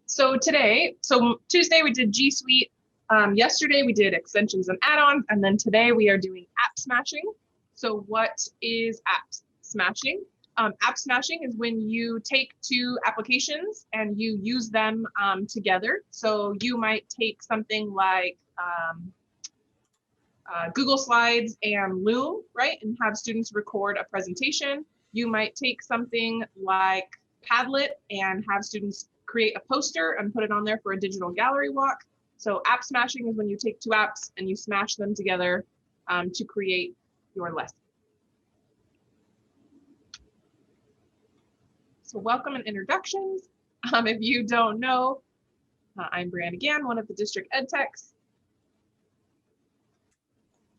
So Tuesday we did G Suite. Yesterday we did extensions and add-ons, and then today we are doing app smashing. So what is app smashing? App smashing is when you take two applications and you use them together. So you might take something like Google Slides and Loom, right? And have students record a presentation. You might take something like Padlet and have students create a poster and put it on there for a digital gallery walk. So app smashing is when you take two apps and you smash them together to create your lesson. So welcome and introductions. If you don't know, I'm Brianna Gann, one of the district ed techs.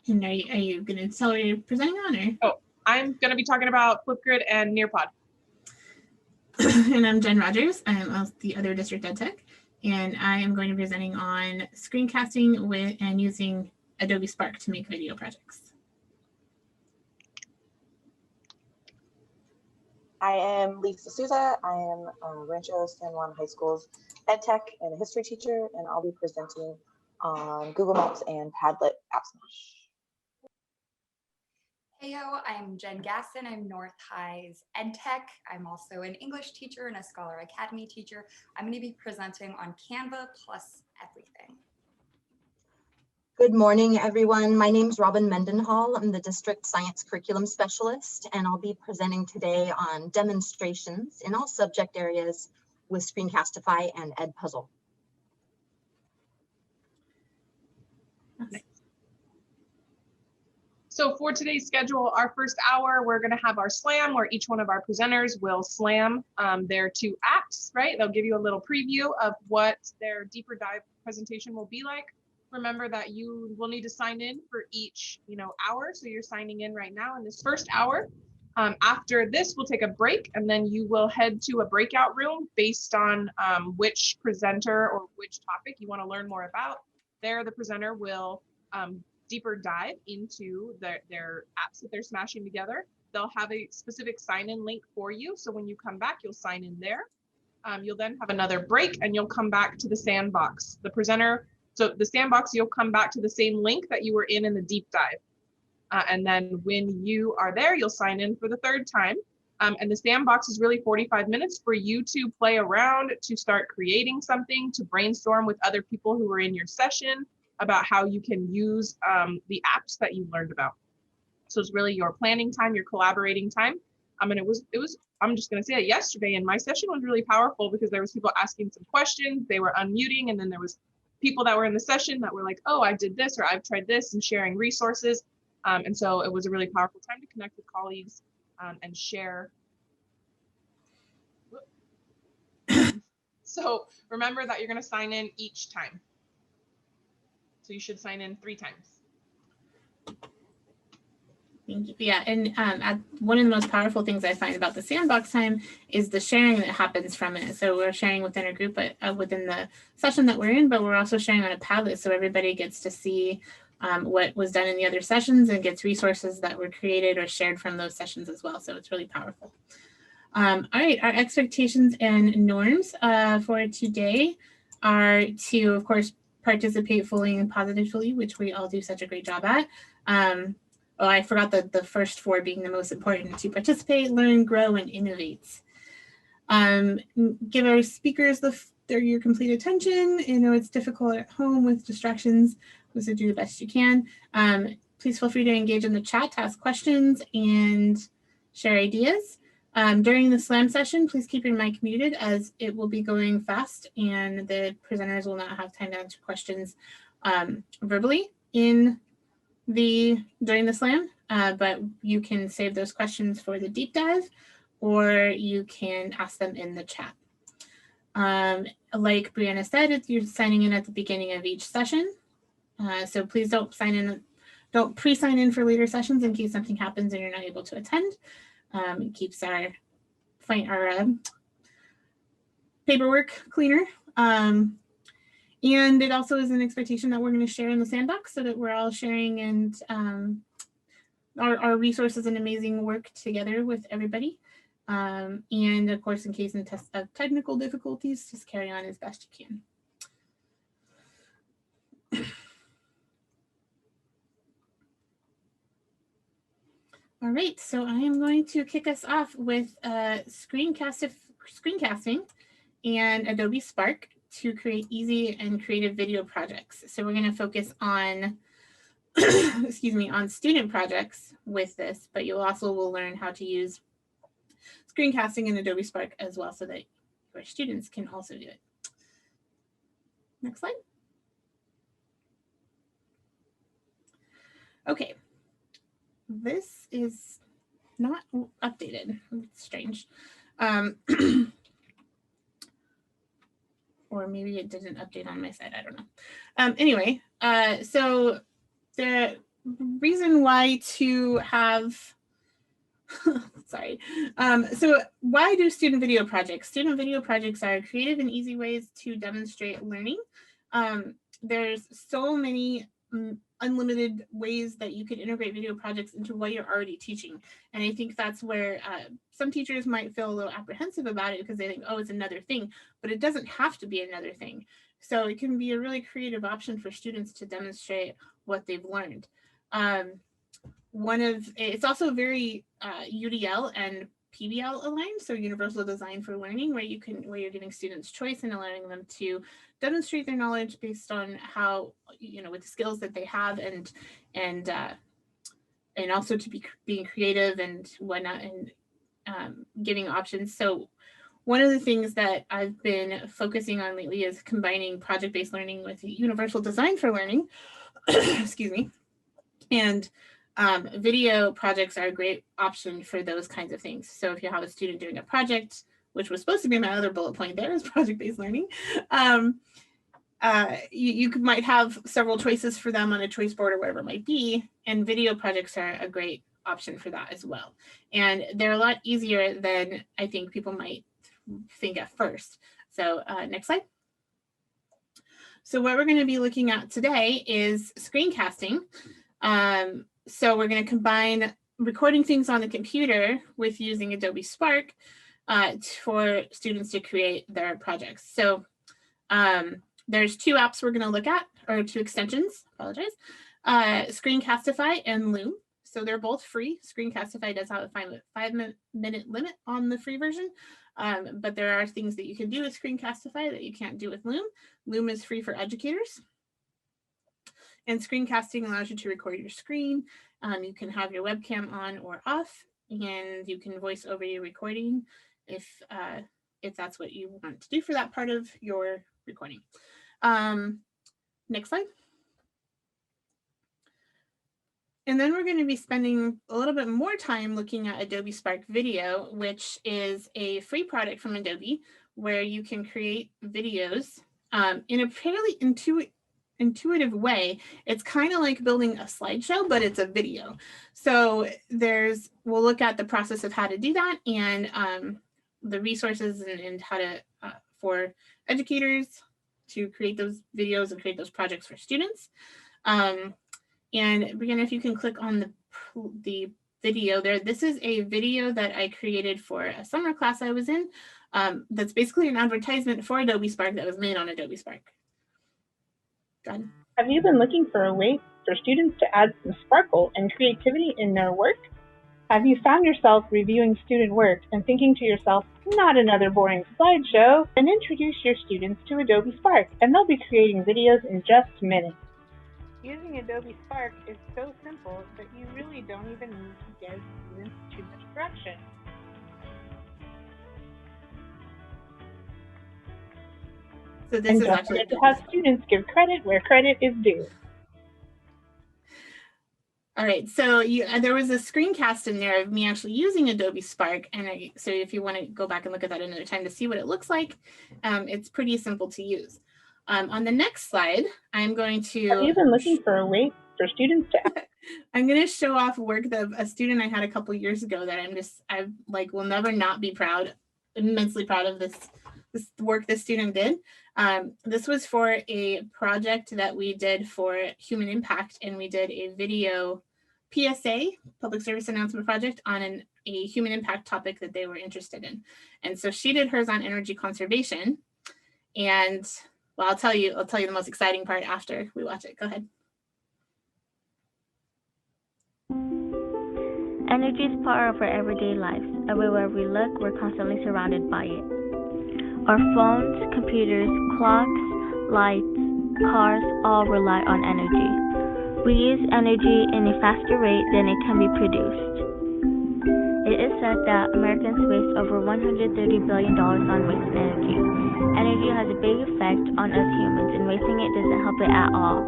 And are you going to tell what you're presenting on? Or? Oh, I'm going to be talking about Flipgrid and Nearpod. And I'm Jen Rogers. I'm the other district ed tech, and I am going to be presenting on screencasting with and using Adobe Spark to make video projects. I am Lisa Souza. I am Rancho San Juan High School's ed tech and a history teacher, and I'll be presenting on Google Maps and Padlet App Smash. Heyo, I'm Jen Gaston. I'm North High's ed tech. I'm also an English teacher and a Scholar Academy teacher. I'm going to be presenting on Canva plus everything. Good morning, everyone. My name is Robin Mendenhall. I'm the district science curriculum specialist, and I'll be presenting today on demonstrations in all subject areas with Screencastify and Edpuzzle. So for today's schedule, our first hour, we're going to have our slam where each one of our presenters will slam their two apps, right? They'll give you a little preview of what their deeper dive presentation will be like. Remember that you will need to sign in for each hour. So you're signing in right now in this first hour. After this, we'll take a break, and then you will head to a breakout room based on which presenter or which topic you want to learn more about. There, the presenter will deeper dive into their apps that they're smashing together. They'll have a specific sign-in link for you. So when you come back, you'll sign in there. You'll then have another break and you'll come back to the sandbox. So the sandbox, you'll come back to the same link that you were in the deep dive. And then when you are there, you'll sign in for the third time. And the sandbox is really 45 minutes for you to play around, to start creating something, to brainstorm with other people who are in your session about how you can use the apps that you learned about. So it's really your planning time, your collaborating time. And I'm just going to say it, yesterday in my session was really powerful because there was people asking some questions, they were unmuting, and then there was people that were in the session that were like, oh, I did this, or I've tried this, and sharing resources. And so it was a really powerful time to connect with colleagues and share. So remember that you're going to sign in each time. So you should sign in 3 times. Thank you. Yeah, and one of the most powerful things I find about the sandbox time is the sharing that happens from it. So we're sharing within a group, but within the session that we're in, but we're also sharing on a Padlet, so everybody gets to see what was done in the other sessions and gets resources that were created or shared from those sessions as well. So it's really powerful. All right, our expectations and norms for today are to, of course, participate fully and positively, which we all do such a great job at. Oh, I forgot the first 4 being the most important: to participate, learn, grow, and innovate. Give our speakers your complete attention. It's difficult at home with distractions, so do the best you can. Please feel free to engage in the chat to ask questions and share ideas. During the slam session, please keep your mic muted as it will be going fast and the presenters will not have time to answer questions verbally during the slam, but you can save those questions for the deep dive, or you can ask them in the chat. Like Brianna said, you're signing in at the beginning of each session. So please don't pre-sign in for later sessions in case something happens and you're not able to attend. It keeps our paperwork cleaner. And it also is an expectation that we're going to share in the sandbox so that we're all sharing and our resources and amazing work together with everybody. And of course, in case of technical difficulties, just carry on as best you can. All right, so I am going to kick us off with screencasting and Adobe Spark to create easy and creative video projects. So we're going to focus on, excuse me, on student projects with this, but you also will learn how to use screencasting in Adobe Spark as well so that your students can also do it. Next slide. Okay. This is not updated. It's strange. Or maybe it didn't update on my side. I don't know. Anyway, so the reason why to have, sorry. So why do student video projects? Student video projects are creative and easy ways to demonstrate learning. There's so many unlimited ways that you can integrate video projects into what you're already teaching. And I think that's where some teachers might feel a little apprehensive about it because they think, oh, it's another thing, but it doesn't have to be another thing. So it can be a really creative option for students to demonstrate what they've learned. It's also very UDL and PBL aligned, so Universal Design for Learning, where you're giving students choice and allowing them to demonstrate their knowledge based on how, with the skills that they have, and also to be being creative and whatnot, and giving options. So one of the things that I've been focusing on lately is combining project-based learning with Universal Design for Learning, excuse me, and video projects are a great option for those kinds of things. So if you have a student doing a project, which was supposed to be my other bullet point there, is project-based learning, you might have several choices for them on a choice board or whatever it might be, and video projects are a great option for that as well. And they're a lot easier than I think people might think at first. So next slide. So what we're going to be looking at today is screencasting. So we're going to combine recording things on the computer with using Adobe Spark for students to create their projects. So there's two apps we're going to look at, or two extensions, apologize, Screencastify and Loom. So they're both free. Screencastify does have a 5-minute limit on the free version, but there are things that you can do with Screencastify that you can't do with Loom. Loom is free for educators. And screencasting allows you to record your screen. You can have your webcam on or off, and you can voice over your recording if that's what you want to do for that part of your recording. Next slide. And then we're going to be spending a little bit more time looking at Adobe Spark Video, which is a free product from Adobe where you can create videos in a fairly intuitive way. It's kind of like building a slideshow, but it's a video. So we'll look at the process of how to do that, and the resources and how to for educators to create those videos and create those projects for students. And Brianna, if you can click on the video there, this is a video that I created for a summer class I was in. That's basically an advertisement for Adobe Spark that was made on Adobe Spark. Go ahead. Have you been looking for a way for students to add some sparkle and creativity in their work? Have you found yourself reviewing student work and thinking to yourself, not another boring slideshow? Then introduce your students to Adobe Spark, and they'll be creating videos in just minutes. Using Adobe Spark is so simple that you really don't even need to give students too much direction. So this And is don't actually forget to have students give credit where credit is due. all right. So there was a screencast in there of me actually using Adobe Spark, and so if you want to go back and look at that another time to see what it looks like, it's pretty simple to use. On the next slide, I'm going to. Have you been looking for a way for students to? I'm going to show off work that a student I had a couple years ago that I will never not be immensely proud of this work this student did. This was for a project that we did for Human Impact, and we did a video PSA, public service announcement project, on a human impact topic that they were interested in. And so she did hers on energy conservation. And well, I'll tell you the most exciting part after we watch it. Go ahead. Energy is part of our everyday lives. Everywhere we look, we're constantly surrounded by it. Our phones, computers, clocks, lights, cars all rely on energy. We use energy in a faster rate than it can be produced. It is said that Americans waste over $130 billion on wasted energy. Energy has a big effect on us humans, and wasting it doesn't help it at all.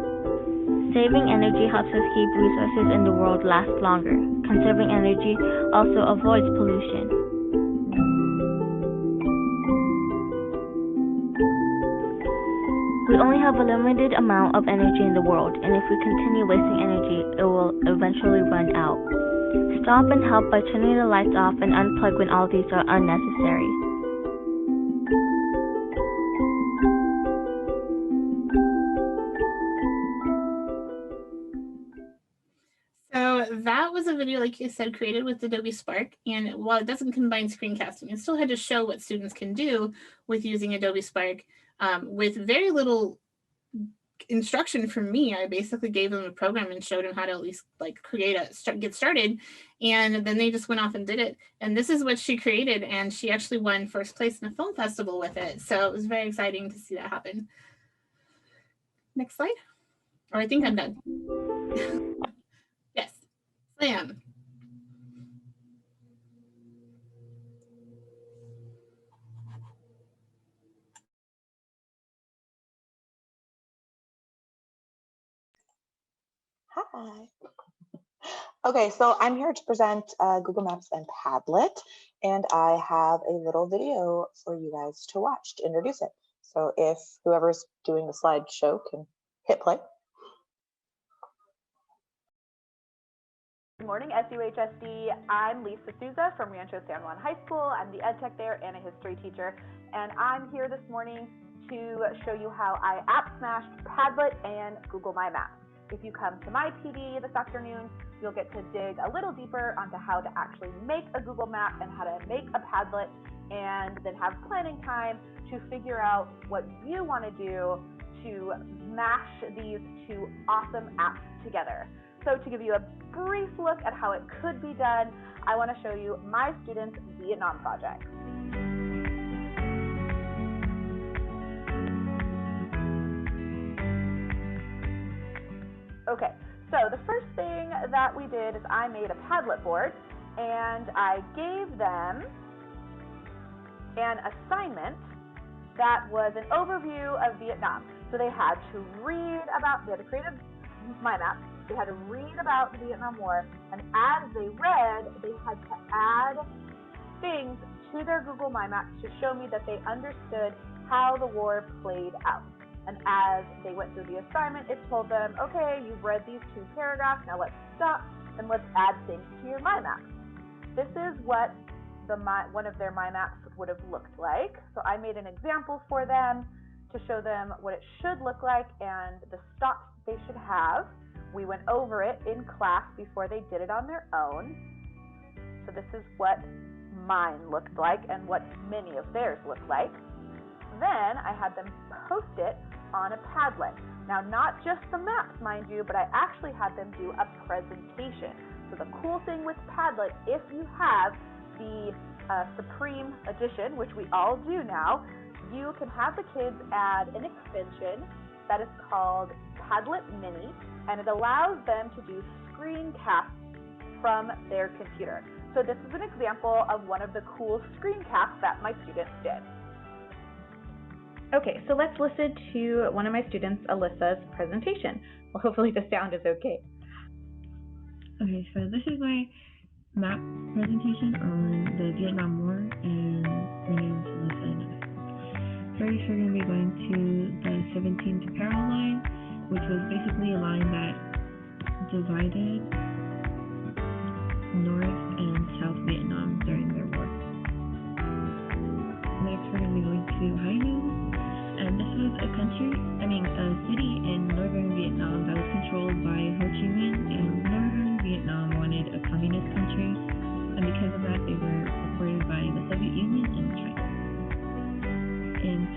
Saving energy helps us keep resources in the world last longer. Conserving energy also avoids pollution. We only have a limited amount of energy in the world, and if we continue wasting energy, it will eventually run out. Stop and help by turning the lights off and unplug when all these are unnecessary. So that was a video, like you said, created with Adobe Spark. And while it doesn't combine screencasting, it still had to show what students can do with using Adobe Spark with very little instruction from me. I basically gave them a program and showed them how to at least like get started. And then they just went off and did it. And this is what she created. And she actually won first place in a film festival with it. So it was very exciting to see that happen. Next slide. Or I think I'm done. Yes, Slam. Hi. Okay, so I'm here to present Google Maps and Padlet, and I have a little video for you guys to watch to introduce it. So if whoever's doing the slideshow can hit play. Good morning, SUHSD. I'm Lisa Souza from Rancho San Juan High School. I'm the ed tech there and a history teacher. And I'm here this morning to show you how I app smashed Padlet and Google My Maps. If you come to my PD this afternoon, you'll get to dig a little deeper onto how to actually make a Google Map and how to make a Padlet, and then have planning time to figure out what you want to do to mash these two awesome apps together. So to give you a brief look at how it could be done, I want to show you my students' Vietnam project. Okay, so the first thing that we did is I made a Padlet board, and I gave them an assignment that was an overview of Vietnam. So they had to create a mind map, they had to read about the Vietnam War, and as they read, they had to add things to their Google My Maps to show me that they understood how the war played out. And as they went through the assignment, it told them, okay, you've read these two paragraphs, now let's stop and let's add things to your My Maps. This is what one of their My Maps would have looked like. So I made an example for them to show them what it should look like and the stops they should have. We went over it in class before they did it on their own. So this is what mine looked like and what many of theirs looked like. Then I had them post it on a Padlet. Now, not just the maps, mind you, but I actually had them do a presentation. So the cool thing with Padlet, if you have the Supreme Edition, which we all do now, you can have the kids add an extension that is called Padlet Mini, and it allows them to do screencasts from their computer. So this is an example of one of the cool screencasts that my students did. Okay, so let's listen to one of my students, Alyssa's presentation. Well, hopefully the sound is okay. Okay, so this is my map presentation on the Vietnam War, and my name is Alyssa. First, we're going to be going to the 17th parallel line, which was basically a line that divided North and South Vietnam during their war. Next, we're going to be going to Hanoi, and this was a city in northern Vietnam that was controlled by Ho Chi Minh, and northern Vietnam wanted a communist country, and because of that,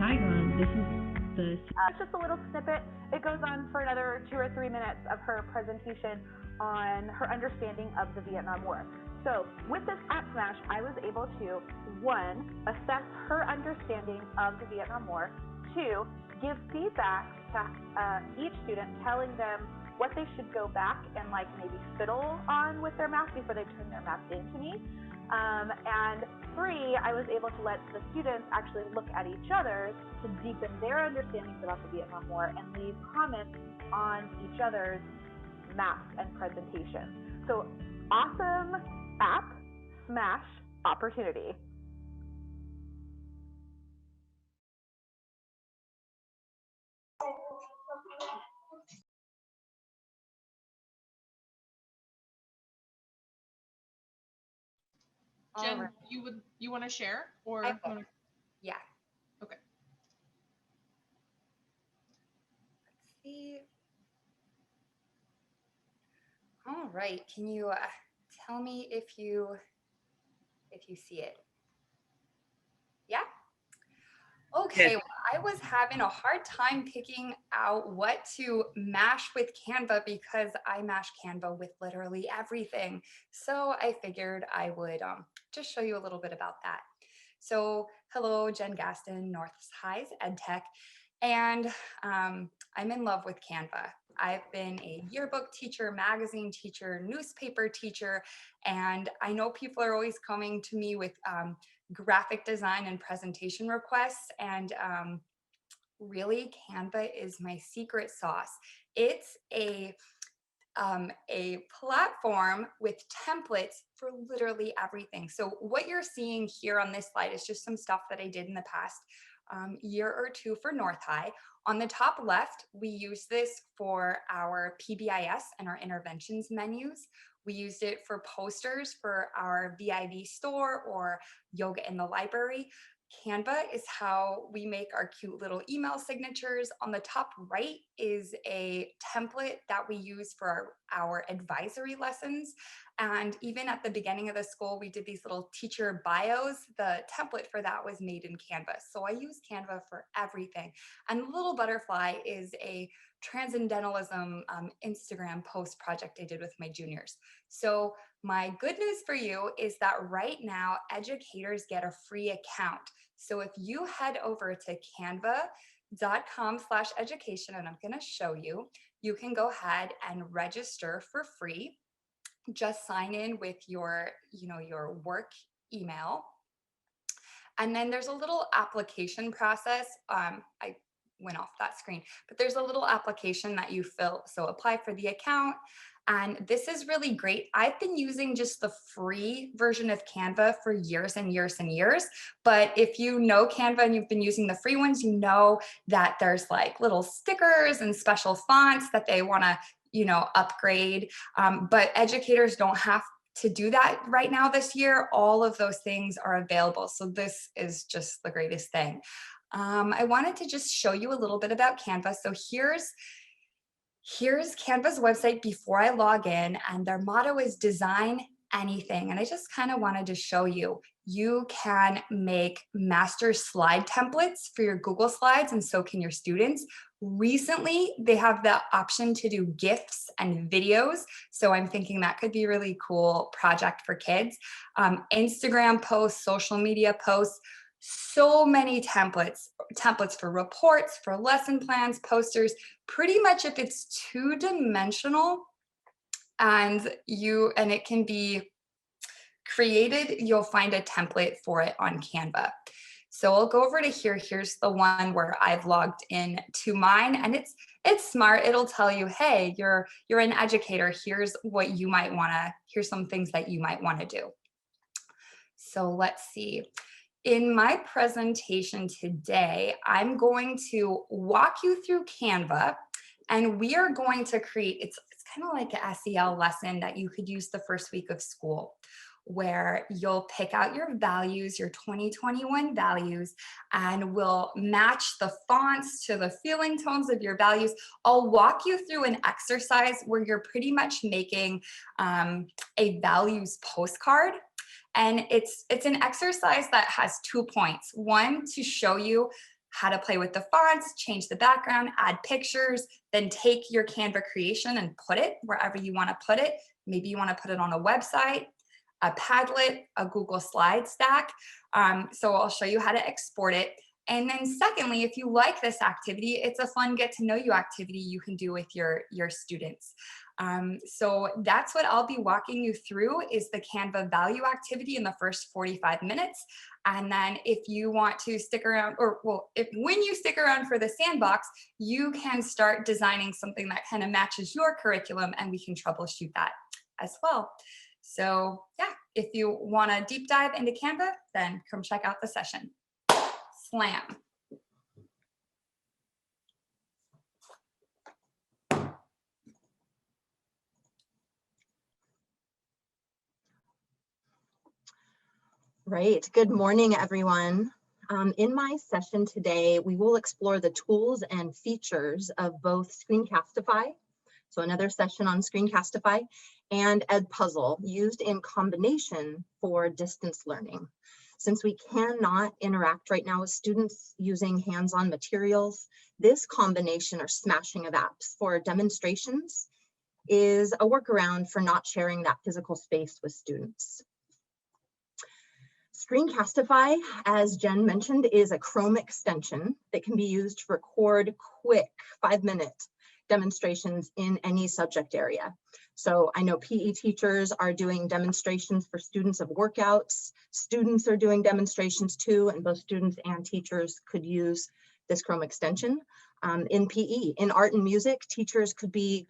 tag on. This is the It's just a little snippet. It goes on for another 2 or 3 minutes of her presentation on her understanding of the Vietnam War. So with this app smash, I was able to, 1, assess her understanding of the Vietnam War, 2, give feedback to each student, telling them what they should go back and like maybe fiddle on with their math before they turn their math into me. And 3, I was able to let the students actually look at each other to deepen their understandings about the Vietnam War and leave comments on each other's maps and presentations. So awesome app smash opportunity. Jen, Alright. you want to share or? I will. Yeah. Okay. Let's see. All right. Can you tell me if you see it? Yeah. Okay, well, I was having a hard time picking out what to mash with Canva because I mash Canva with literally everything. So I figured I would just show you a little bit about that. So hello, Jen Gaston, North High's EdTech, and I'm in love with Canva. I've been a yearbook teacher, magazine teacher, newspaper teacher, and I know people are always coming to me with graphic design and presentation requests, and really Canva is my secret sauce. It's a platform with templates for literally everything. So what you're seeing here on this slide is just some stuff that I did in the past year or 2 for North High. On the top left, we use this for our PBIS and our interventions menus. We used it for posters for our VIV store or yoga in the library. Canva is how we make our cute little email signatures. On the top right is a template that we use for our advisory lessons. And even at the beginning of the school, we did these little teacher bios. The template for that was made in Canva. So I use Canva for everything. And the little butterfly is a transcendentalism Instagram post project I did with my juniors. So my good news for you is that right now educators get a free account. So if you head over to canva.com/education, and I'm going to show you, you can go ahead and register for free. Just sign in with your work email. And then there's a little application process. I went off that screen, but there's a little application that you fill. So apply for the account. And this is really great. I've been using just the free version of Canva for years and years and years. But if you know Canva and you've been using the free ones, you know that there's like little stickers and special fonts that they want to, upgrade. But educators don't have to do that right now this year. All of those things are available. So this is just the greatest thing. I wanted to just show you a little bit about Canva. So here's Canva's website before I log in, and their motto is design anything. And I just kind of wanted to show you, you can make master slide templates for your Google Slides, and so can your students. Recently, they have the option to do GIFs and videos. So I'm thinking that could be a really cool project for kids. Instagram posts, social media posts, so many templates for reports, for lesson plans, posters. Pretty much if it's 2-dimensional and it can be created, you'll find a template for it on Canva. So I'll go over to here. Here's the one where I've logged in to mine, and it's smart. It'll tell you, hey, you're an educator. Here's some things that you might want to do. So let's see. In my presentation today, I'm going to walk you through Canva, and we are going to create, it's kind of like an SEL lesson that you could use the first week of school, where you'll pick out your values, your 2021 values, and we'll match the fonts to the feeling tones of your values. I'll walk you through an exercise where you're pretty much making a values postcard. And it's an exercise that has 2 points. One, to show you how to play with the fonts, change the background, add pictures, then take your Canva creation and put it wherever you want to put it. Maybe you want to put it on a website, a Padlet, a Google Slide stack. So I'll show you how to export it. And then secondly, if you like this activity, it's a fun get to know you activity you can do with your students. So that's what I'll be walking you through is the Canva value activity in the first 45 minutes. And then if you want to stick around, or well, when you stick around for the sandbox, you can start designing something that kind of matches your curriculum and we can troubleshoot that as well. So yeah, if you want to deep dive into Canva, then come check out the session. Slam. Right. Good morning, everyone. In my session today, we will explore the tools and features of both Screencastify, so another session on Screencastify, and Edpuzzle used in combination for distance learning. Since we cannot interact right now with students using hands-on materials, this combination or smashing of apps for demonstrations is a workaround for not sharing that physical space with students. Screencastify, as Jen mentioned, is a Chrome extension that can be used to record quick 5-minute demonstrations in any subject area. So I know PE teachers are doing demonstrations for students of workouts. Students are doing demonstrations too, and both students and teachers could use this Chrome extension. In PE, in art and music, teachers could be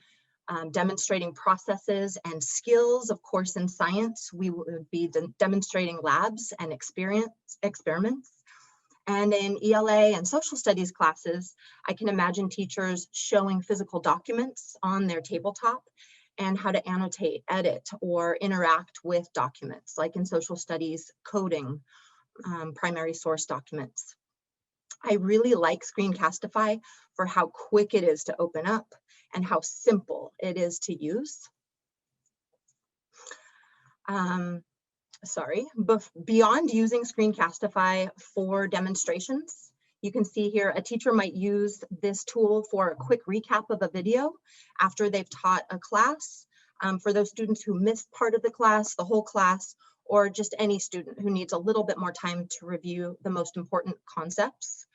demonstrating processes and skills. Of course, in science, we would be demonstrating labs and experiments. And in ELA and social studies classes, I can imagine teachers showing physical documents on their tabletop and how to annotate, edit, or interact with documents, like in social studies, coding, primary source documents. I really like Screencastify for how quick it is to open up and how simple it is to use. Beyond using Screencastify for demonstrations, you can see here a teacher might use this tool for a quick recap of a video after they've taught a class. For those students who missed part of the class, the whole class, or just any student who needs a little bit more time to review the most important concepts.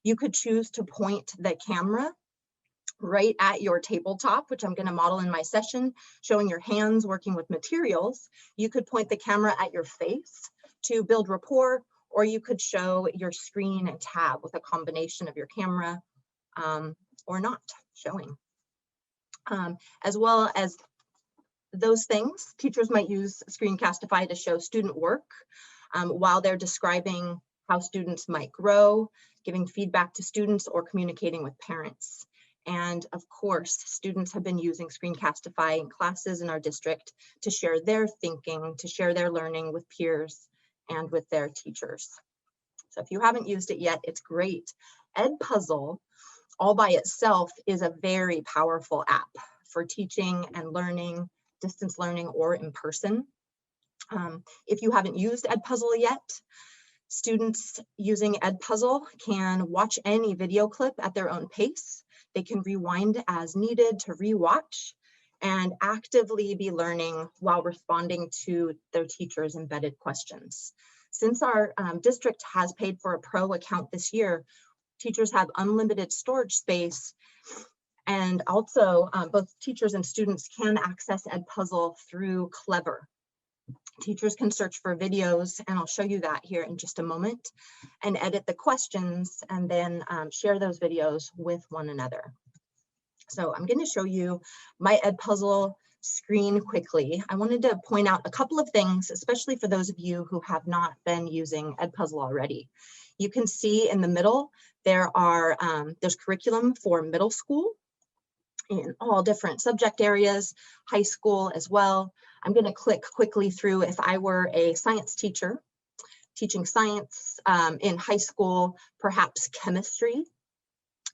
You could choose to point the camera right at your tabletop, which I'm going to model in my session, showing your hands working with materials. You could point the camera at your face to build rapport, or you could show your screen and tab with a combination of your camera or not showing. As well as those things, teachers might use Screencastify to show student work while they're describing how students might grow, giving feedback to students, or communicating with parents. And of course, students have been using Screencastify in classes in our district to share their thinking, to share their learning with peers and with their teachers. So if you haven't used it yet, it's great. Edpuzzle, all by itself, is a very powerful app for teaching and learning, distance learning, or in person. If you haven't used Edpuzzle yet, students using Edpuzzle can watch any video clip at their own pace. They can rewind as needed to rewatch and actively be learning while responding to their teachers' embedded questions. Since our district has paid for a pro account this year, teachers have unlimited storage space, and also both teachers and students can access Edpuzzle through Clever. Teachers can search for videos, and I'll show you that here in just a moment, and edit the questions and then share those videos with one another. So I'm going to show you my Edpuzzle screen quickly. I wanted to point out a couple of things, especially for those of you who have not been using Edpuzzle already. You can see in the middle, there's curriculum for middle school in all different subject areas, high school as well. I'm going to click quickly through if I were a science teacher teaching science in high school, perhaps chemistry,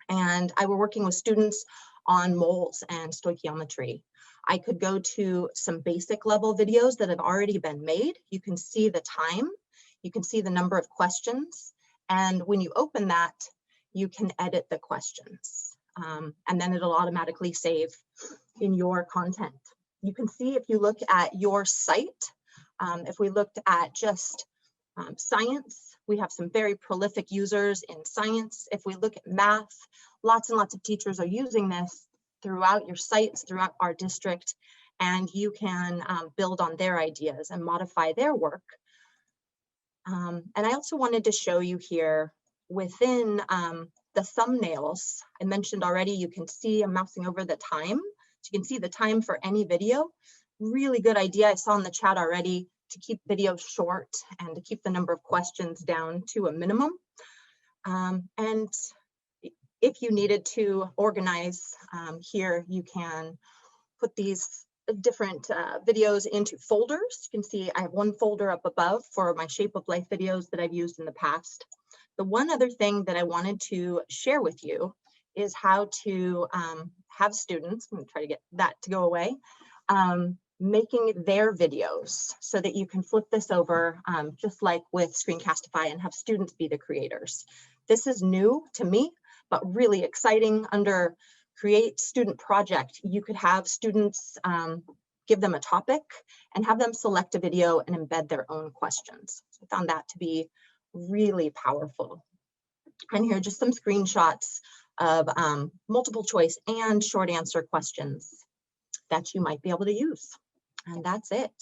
and I were working with students on moles and stoichiometry. I could go to some basic level videos that have already been made. You can see the time, you can see the number of questions, and when you open that, you can edit the questions. And then it'll automatically save in your content. You can see if you look at your site, if we looked at just science, we have some very prolific users in science. If we look at math, lots and lots of teachers are using this throughout your sites, throughout our district, and you can build on their ideas and modify their work. And I also wanted to show you here within the thumbnails, I mentioned already, you can see I'm mousing over the time. So you can see the time for any video. Really good idea. I saw in the chat already to keep videos short and to keep the number of questions down to a minimum. And if you needed to organize here, you can put these different videos into folders. You can see I have one folder up above for my shape of life videos that I've used in the past. The one other thing that I wanted to share with you is how to have students, I'm gonna try to get that to go away, making their videos so that you can flip this over just like with Screencastify and have students be the creators. This is new to me, but really exciting. Under Create Student Project, you could have students give them a topic and have them select a video and embed their own questions. So I found that to be really powerful. And here are just some screenshots of multiple choice and short answer questions that you might be able to use. And that's it.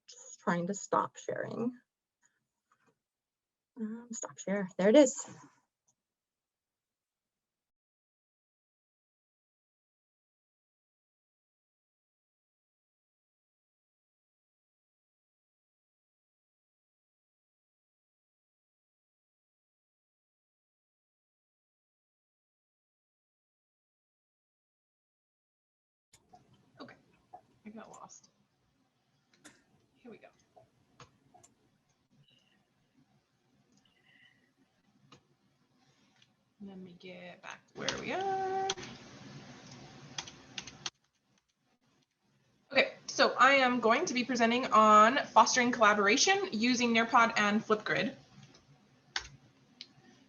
Just trying to stop sharing. Stop share. There it is. Okay, I got lost. Here we go. Let me get back to where we are. Okay, so I am going to be presenting on fostering collaboration using Nearpod and Flipgrid.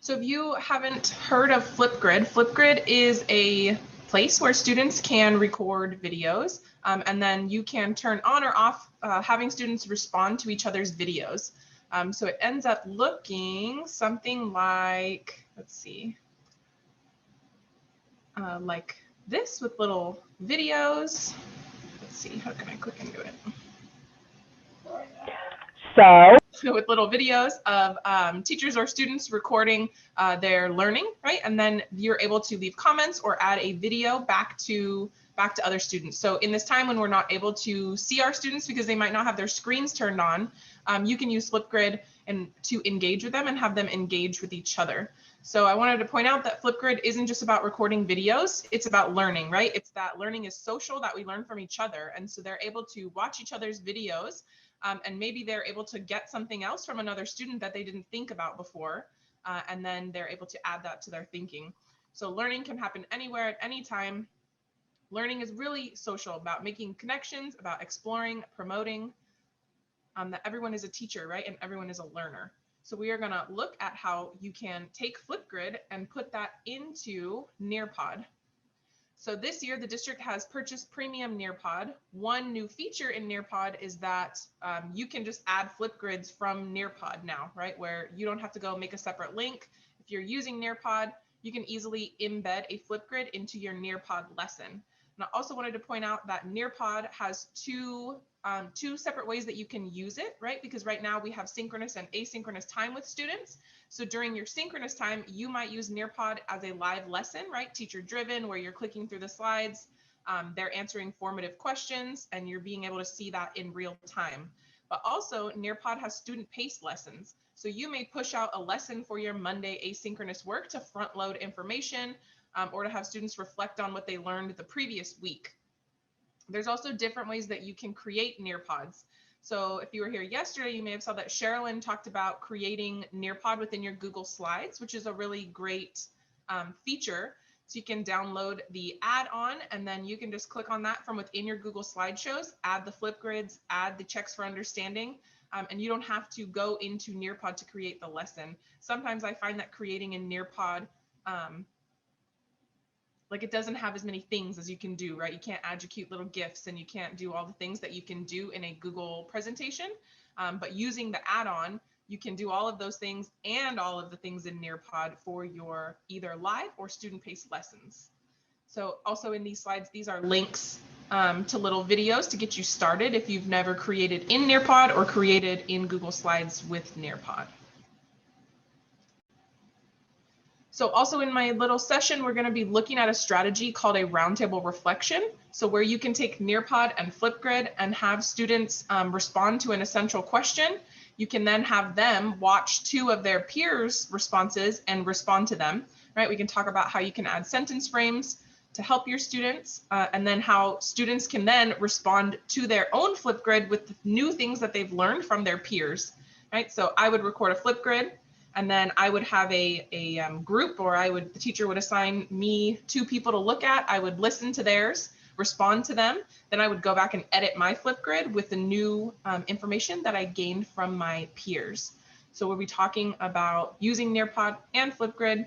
So if you haven't heard of Flipgrid, Flipgrid is a place where students can record videos and then you can turn on or off having students respond to each other's videos. So it ends up looking something like, let's see, like this with little videos. Let's see, how can I click into it? So with little videos of teachers or students recording their learning, right? And then you're able to leave comments or add a video back to other students. So in this time when we're not able to see our students because they might not have their screens turned on, you can use Flipgrid and to engage with them and have them engage with each other. So I wanted to point out that Flipgrid isn't just about recording videos, it's about learning, right? It's that learning is social, that we learn from each other. And so they're able to watch each other's videos and maybe they're able to get something else from another student that they didn't think about before. And then they're able to add that to their thinking. So learning can happen anywhere at any time. Learning is really social, about making connections, about exploring, promoting, that everyone is a teacher, right? And everyone is a learner. So we are gonna look at how you can take Flipgrid and put that into Nearpod. So this year, the district has purchased premium Nearpod. One new feature in Nearpod is that you can just add Flipgrids from Nearpod now, right? Where you don't have to go make a separate link. If you're using Nearpod, you can easily embed a Flipgrid into your Nearpod lesson. And I also wanted to point out that Nearpod has two separate ways that you can use it, right? Because right now we have synchronous and asynchronous time with students. So during your synchronous time, you might use Nearpod as a live lesson, right? Teacher driven, where you're clicking through the slides, they're answering formative questions, and you're being able to see that in real time. But also Nearpod has student paced lessons. So you may push out a lesson for your Monday asynchronous work to front load information or to have students reflect on what they learned the previous week. There's also different ways that you can create Nearpods. So if you were here yesterday, you may have saw that Sherilyn talked about creating Nearpod within your Google Slides, which is a really great feature. So you can download the add-on and then you can just click on that from within your Google Slideshows, add the Flipgrids, add the checks for understanding. and you don't have to go into Nearpod to create the lesson. Sometimes I find that creating in Nearpod, like it doesn't have as many things as you can do, right? You can't add your cute little GIFs and you can't do all the things that you can do in a Google presentation. But using the add-on, you can do all of those things and all of the things in Nearpod for your either live or student-paced lessons. So also in these slides, these are links to little videos to get you started if you've never created in Nearpod or created in Google Slides with Nearpod. So also in my little session, we're going to be looking at a strategy called a roundtable reflection. So where you can take Nearpod and Flipgrid and have students respond to an essential question. You can then have them watch 2 of their peers' responses and respond to them, right? We can talk about how you can add sentence frames to help your students, and then how students can then respond to their own Flipgrid with the new things that they've learned from their peers, right? So I would record a Flipgrid, and then I would have a group, or the teacher would assign me 2 people to look at. I would listen to theirs, respond to them. Then I would go back and edit my Flipgrid with the new information that I gained from my peers. So we'll be talking about using Nearpod and Flipgrid,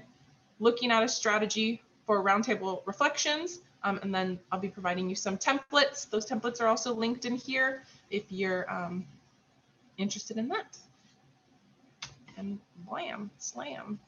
looking at a strategy for roundtable reflections, and then I'll be providing you some templates. Those templates are also linked in here if you're interested in that. And blam, slam.